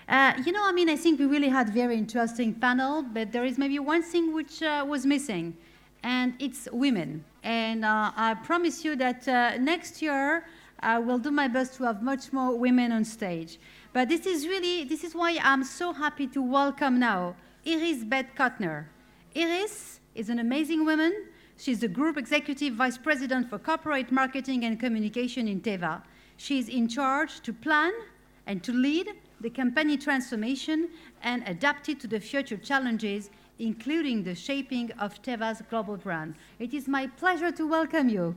I think we really had very interesting panel, but there is maybe one thing which was missing, and it's women. And I promise you that next year I will do my best to have much more women on stage. But this is why I'm so happy to welcome now Iris Beck-Codner. Iris is an amazing woman. She's the Group Executive Vice President for Corporate Marketing and Communication in TEVA. She's in charge to plan and to lead the company transformation and adapt it to the future challenges, including the shaping of TEVA's global brand. It is my pleasure to welcome you.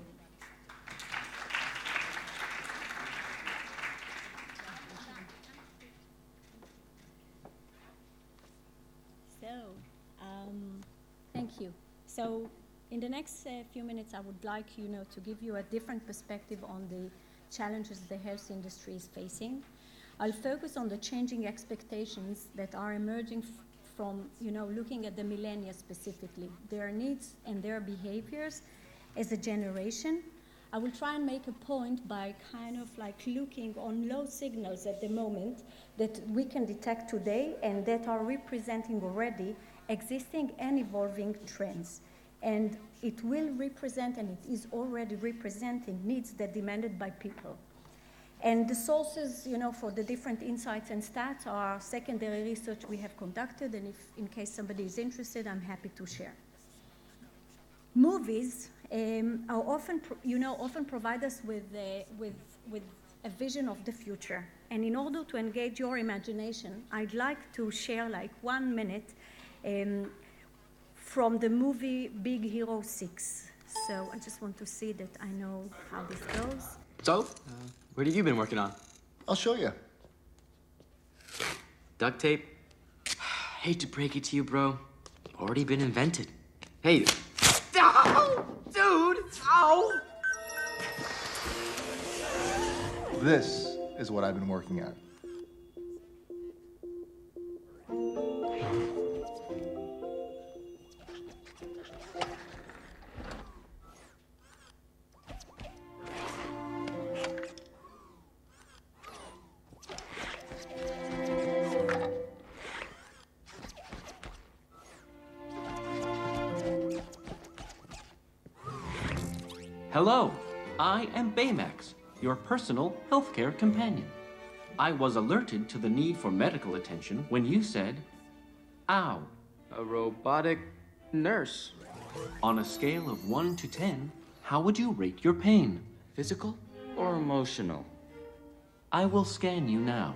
Thank you. So in the next few minutes, I would like to give you a different perspective on the challenges the health industry is facing. I'll focus on the changing expectations that are emerging from looking at the millennia specifically, their needs and their behaviors as a generation. I will try and make a point by kind of like looking on low signals at the moment that we can detect today and that are representing already existing and evolving trends. And it will represent, and it is already representing, needs that are demanded by people. And the sources, for the different insights and stats are secondary research we have conducted, and if in case somebody is interested, I'm happy to share. Movies are often provide us with a vision of the future. And in order to engage your imagination, I'd like to share like 1 minute from the movie Big Hero 6. So I just want to see that I know how this goes. So, what have you been working on? I'll show you. Duct tape? Hate to break it to you, bro. Already been invented. Hey. Ow! Dude! Ow! This is what I've been working on. Hello, I am Baymax, your personal healthcare companion. I was alerted to the need for medical attention when you said, ow. A robotic nurse. On a scale of 1 to 10, how would you rate your pain? Physical or emotional? I will scan you now.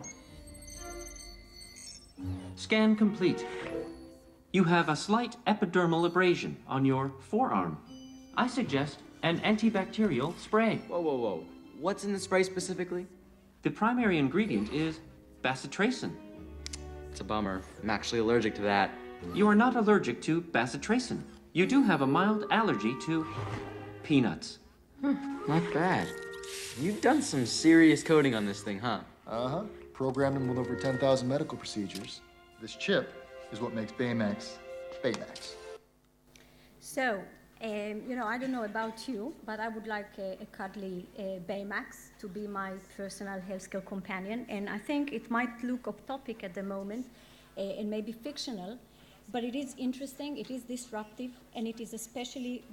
Scan complete. You have a slight epidermal abrasion on your forearm. I suggest an antibacterial spray. Whoa. What's in the spray specifically? The primary ingredient is bacitracin. It's a bummer. I'm actually allergic to that. You are not allergic to bacitracin. You do have a mild allergy to peanuts. Not bad. You've done some serious coding on this thing, huh? Uh-huh. Programmed him with over 10,000 medical procedures. This chip is what makes Baymax, Baymax. So, I don't know about you, but I would like a cuddly Baymax to be my personal healthcare companion. And I think it might look off topic at the moment and maybe fictional, but it is interesting, it is disruptive, and it is especially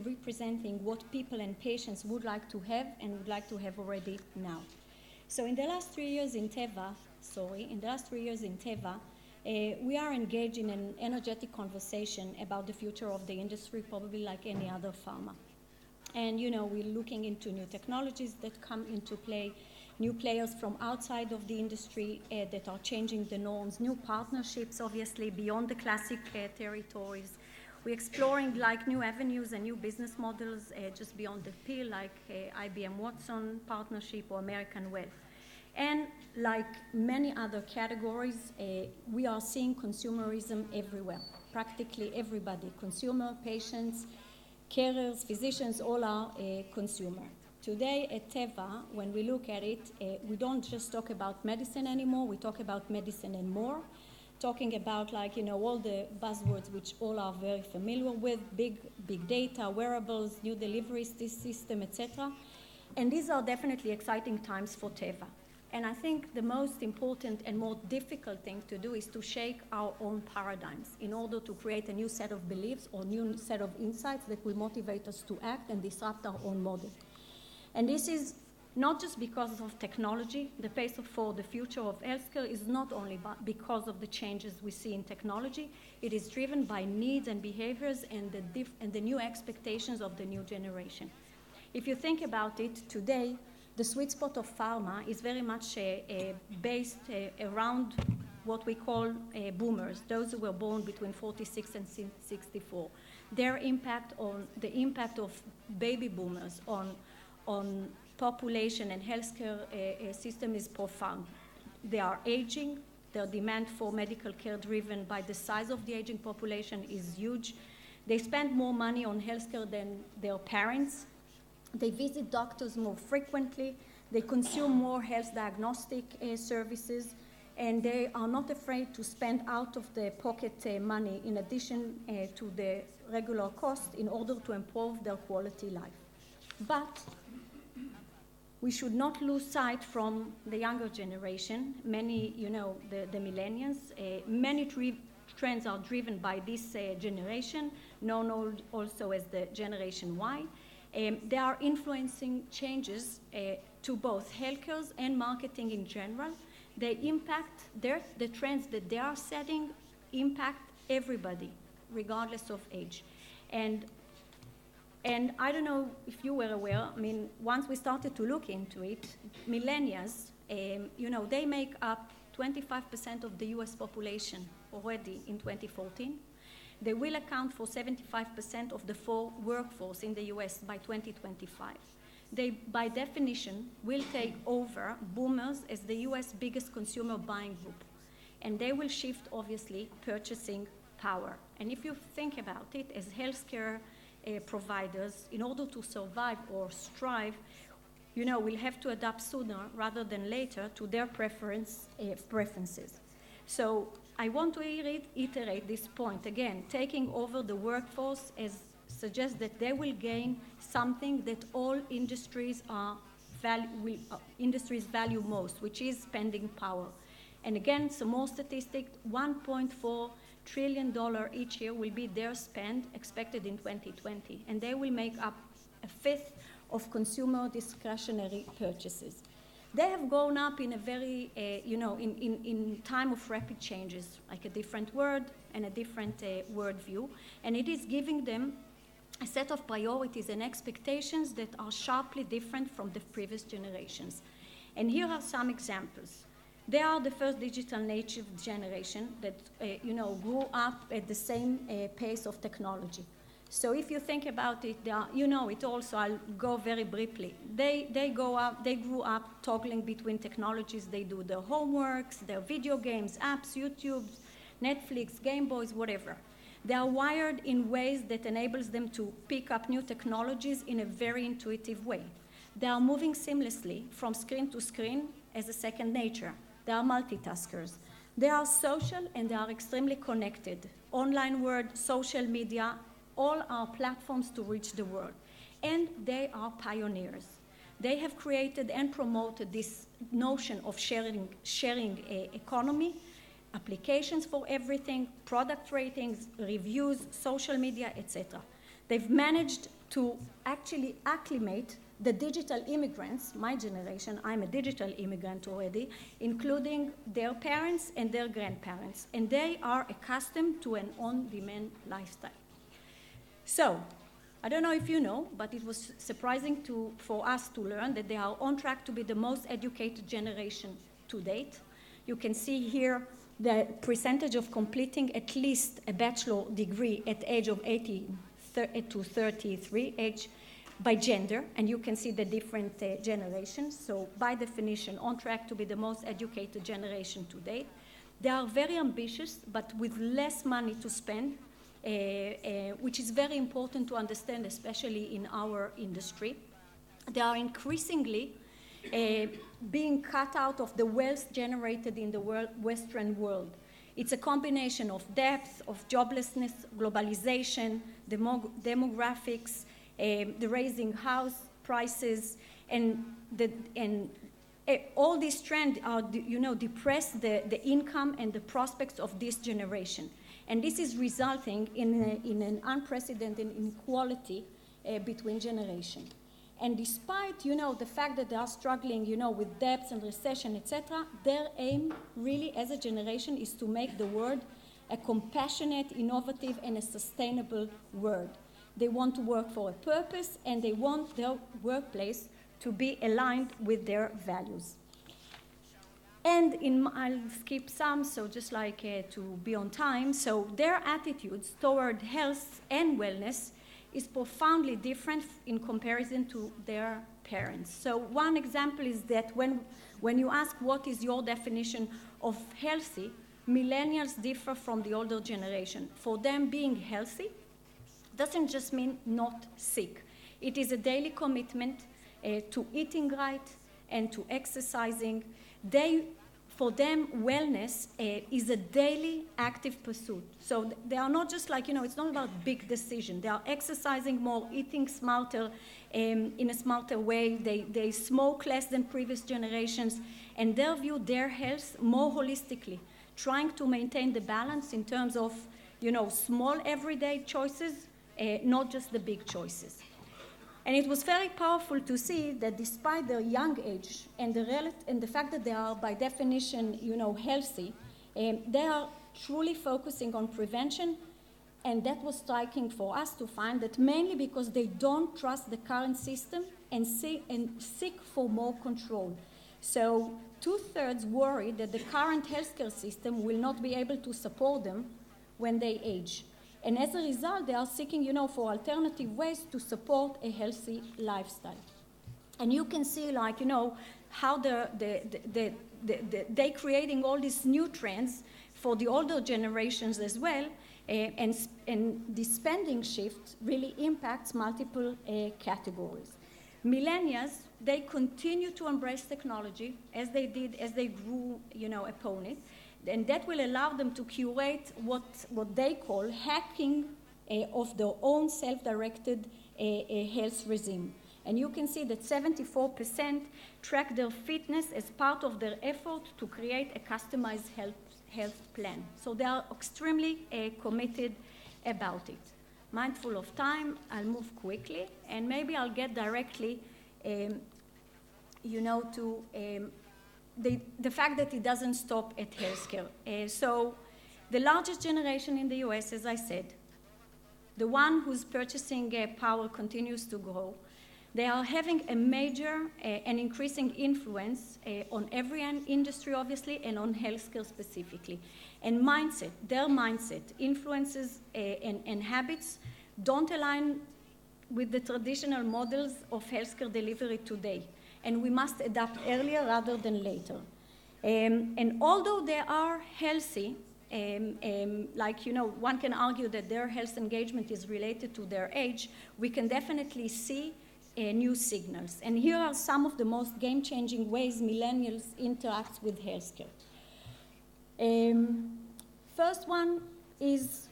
representing what people and patients would like to have and would like to have already now. So in the last 3 years in TEVA, we are engaged in an energetic conversation about the future of the industry, probably like any other pharma. And, we're looking into new technologies that come into play, new players from outside of the industry that are changing the norms, new partnerships, obviously, beyond the classic territories. We're exploring like new avenues and new business models just beyond the pill, like IBM Watson partnership or American Well. And like many other categories, we are seeing consumerism everywhere. Practically everybody, consumer, patients, carers, physicians, all are consumer. Today at TEVA, when we look at it, we don't just talk about medicine anymore, we talk about medicine and more, talking about all the buzzwords which all are very familiar with, big data, wearables, new delivery system, etc. And these are definitely exciting times for TEVA. And I think the most important and more difficult thing to do is to shake our own paradigms in order to create a new set of beliefs or new set of insights that will motivate us to act and disrupt our own model. And this is not just because of technology. The pace for the future of healthcare is not only because of the changes we see in technology. It is driven by needs and behaviors and the new expectations of the new generation. If you think about it, today, the sweet spot of pharma is very much based around what we call boomers, those who were born between 46 and 64. Their impact on the impact of baby boomers on population and healthcare system is profound. They are aging. Their demand for medical care driven by the size of the aging population is huge. They spend more money on healthcare than their parents. They visit doctors more frequently. They consume more health diagnostic services, and they are not afraid to spend out of their pocket money in addition to the regular cost in order to improve their quality life. But we should not lose sight from the younger generation. Many, the millennials, many trends are driven by this generation, known also as the Generation Y. They are influencing changes to both healthcare and marketing in general. They impact, the trends that they are setting impact everybody, regardless of age. And I don't know if you were aware, once we started to look into it, millennials, they make up 25% of the US population already in 2014. They will account for 75% of the full workforce in the US by 2025. They, by definition, will take over boomers as the US biggest consumer buying group. And they will shift, obviously, purchasing power. And if you think about it, as healthcare providers, in order to survive or strive, we'll have to adapt sooner rather than later to their preferences. So I want to reiterate this point. Again, taking over the workforce suggests that they will gain something that all industries value most, which is spending power. And again, some more statistics, $1.4 trillion each year will be their spend expected in 2020, and they will make up a fifth of consumer discretionary purchases. They have grown up in a very, in time of rapid changes, like a different word and a different worldview, and it is giving them a set of priorities and expectations that are sharply different from the previous generations. And here are some examples. They are the first digital native generation that, grew up at the same pace of technology. So if you think about it, it also, I'll go very briefly. They grew up toggling between technologies. They do their homeworks, their video games, apps, YouTube, Netflix, Game Boys, whatever. They are wired in ways that enables them to pick up new technologies in a very intuitive way. They are moving seamlessly from screen to screen as a second nature. They are multitaskers. They are social and they are extremely connected. Online world, social media, all are platforms to reach the world. And they are pioneers. They have created and promoted this notion of sharing economy, applications for everything, product ratings, reviews, social media, etc. They've managed to actually acclimate the digital immigrants, my generation, I'm a digital immigrant already, including their parents and their grandparents, and they are accustomed to an on-demand lifestyle. So, I don't know if you know, but it was surprising for us to learn that they are on track to be the most educated generation to date. You can see here the percentage of completing at least a bachelor degree at age of 18 to 33, age by gender, and you can see the different generations. So by definition, on track to be the most educated generation to date. They are very ambitious, but with less money to spend, which is very important to understand, especially in our industry. They are increasingly being cut out of the wealth generated in the Western world. It's a combination of depth, of joblessness, globalization, demographics, the raising house prices, and all these trends are, depress the income and the prospects of this generation. And this is resulting in an unprecedented inequality between generations. And despite, the fact that they are struggling, with debts and recession, etc., their aim really as a generation is to make the world a compassionate, innovative, and a sustainable world. They want to work for a purpose, and they want their workplace to be aligned with their values. And I'll skip some, so just like to be on time. So their attitudes toward health and wellness is profoundly different in comparison to their parents. So one example is that when you ask what is your definition of healthy, millennials differ from the older generation. For them, being healthy doesn't just mean not sick. It is a daily commitment to eating right and to exercising. For them, wellness is a daily active pursuit. So they are not just like, it's not about big decision. They are exercising more, eating smarter, in a smarter way. They smoke less than previous generations, and they view their health more holistically, trying to maintain the balance in terms of, small everyday choices, not just the big choices. And it was very powerful to see that despite their young age and the fact that they are by definition, healthy, they are truly focusing on prevention. And that was striking for us to find that mainly because they don't trust the current system and seek for more control. So 2/3 worry that the current healthcare system will not be able to support them when they age. And as a result, they are seeking, for alternative ways to support a healthy lifestyle. And you can see, how they creating all these new trends for the older generations as well, and the spending shift really impacts multiple categories. Millennials, they continue to embrace technology as they did, as they grew, upon it. And that will allow them to curate what they call hacking of their own self-directed health regime. And you can see that 74% track their fitness as part of their effort to create a customized health plan. So they are extremely committed about it. Mindful of time, I'll move quickly, and maybe I'll get directly, to the fact that it doesn't stop at healthcare. So the largest generation in the US, as I said, the one whose purchasing power continues to grow, they are having a major and increasing influence on every industry, obviously, and on healthcare specifically. And their mindset, influences and habits don't align with the traditional models of healthcare delivery today. And we must adapt earlier rather than later. And although they are healthy, one can argue that their health engagement is related to their age, we can definitely see new signals. And here are some of the most game-changing ways millennials interact with healthcare. First one is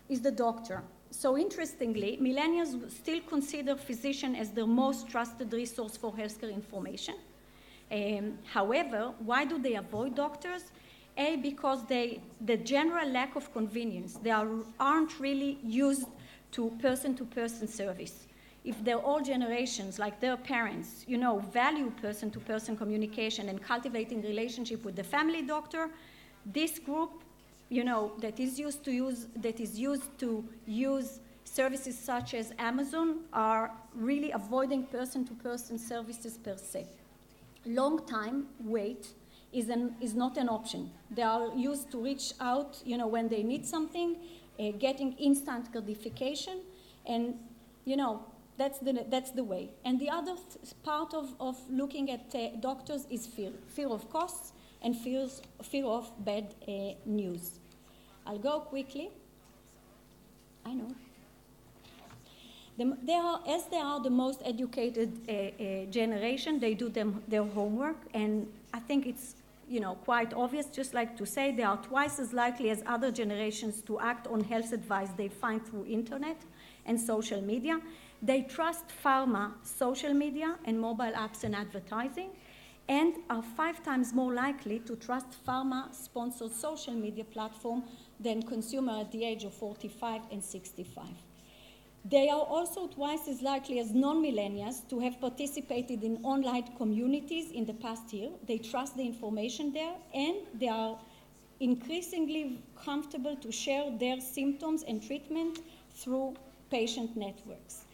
the doctor. So interestingly, millennials still consider physician as their most trusted resource for healthcare information. However, why do they avoid doctors? Because the general lack of convenience. They aren't really used to person-to-person service. If they're all generations, like their parents, value person-to-person communication and cultivating relationship with the family doctor, this group, that is used to use services such as Amazon are really avoiding person-to-person services per se. Long time wait is not an option. They are used to reach out, when they need something, getting instant gratification, and that's the way. And the other part of looking at doctors is fear of costs and fear of bad news. I'll go quickly. I know. They are the most educated generation. They do their homework, and I think it's quite obvious. Just like to say, they are twice as likely as other generations to act on health advice they find through internet and social media. They trust pharma, social media, and mobile apps and advertising. and are 5 times more likely to trust pharma-sponsored social media platform than consumers at the age of 45 and 65. They are also twice as likely as non-millennials to have participated in online communities in the past year. They trust the information there, and they are increasingly comfortable to share their symptoms and treatment through patient networks.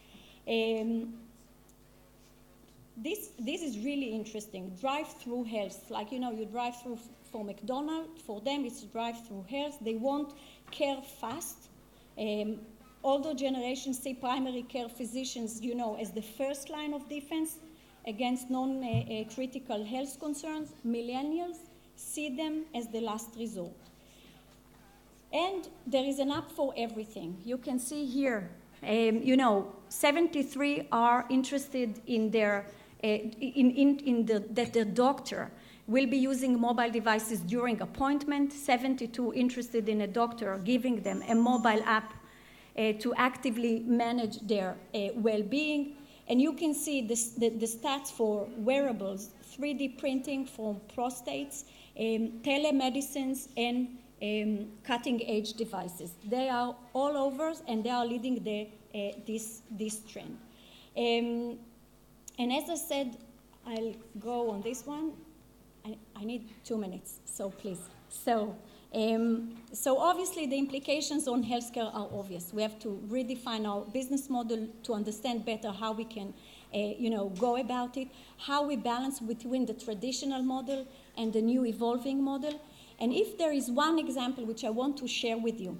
This is really interesting. Drive-through health, like, you drive through for McDonald's. For them, it's drive-through health. They want care fast. Older generations see primary care physicians, as the first line of defense against non-critical health concerns. Millennials see them as the last resort. And there is an app for everything. You can see here, 73 are interested in their that their doctor will be using mobile devices during appointment. 72 interested in a doctor giving them a mobile app to actively manage their well-being. And you can see the stats for wearables, 3D printing for prostates, telemedicines, and cutting-edge devices. They are all over, and they are leading this trend. And as I said, I'll go on this one. I need 2 minutes, so please. So obviously the implications on healthcare are obvious. We have to redefine our business model to understand better how we can, go about it, how we balance between the traditional model and the new evolving model. And if there is one example which I want to share with you,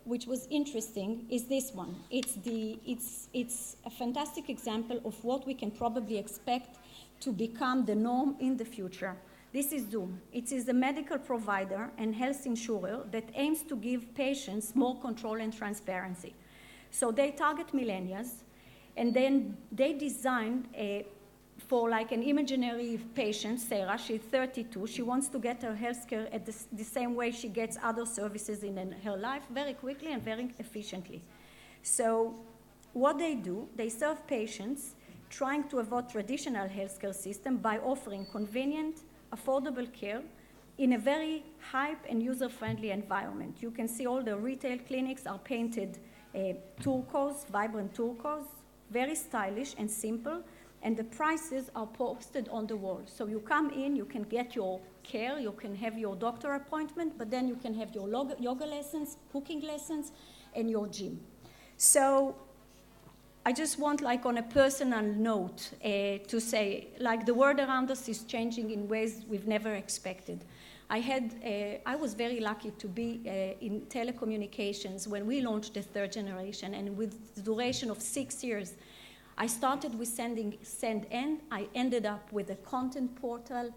which was interesting, is this one. It's a fantastic example of what we can probably expect to become the norm in the future. This is Zoom. It is a medical provider and health insurer that aims to give patients more control and transparency. So they target millennials, and then they designed for like an imaginary patient, Sarah. She's 32. She wants to get her health care at the same way she gets other services in her life, very quickly and very efficiently. So what they do, they serve patients trying to avoid traditional healthcare system by offering convenient, affordable care in a very hype and user-friendly environment. You can see all the retail clinics are painted turquoise, vibrant turquoise, very stylish and simple, and the prices are posted on the wall. So you come in, you can get your care, you can have your doctor appointment, but then you can have your yoga lessons, cooking lessons, and your gym. So I just want, like on a personal note, to say, like the world around us is changing in ways we've never expected. I was very lucky to be in telecommunications when we launched the 3rd generation, and with the duration of 6 years, I started with send-end. I ended up with a content portal,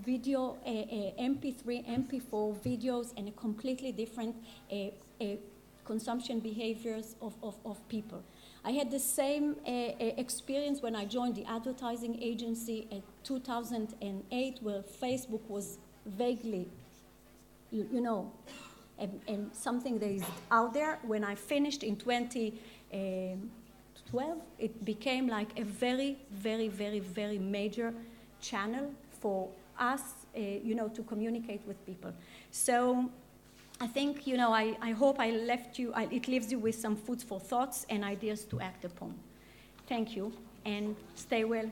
video, MP3, MP4 videos, and a completely different consumption behaviors of people. I had the same experience when I joined the advertising agency in 2008, where Facebook was vaguely, and something that is out there. When I finished in 2012, it became like a very, very, very, very major channel for us, to communicate with people. So I think, I hope it leaves you with some food for thoughts and ideas to act upon. Thank you, and stay well.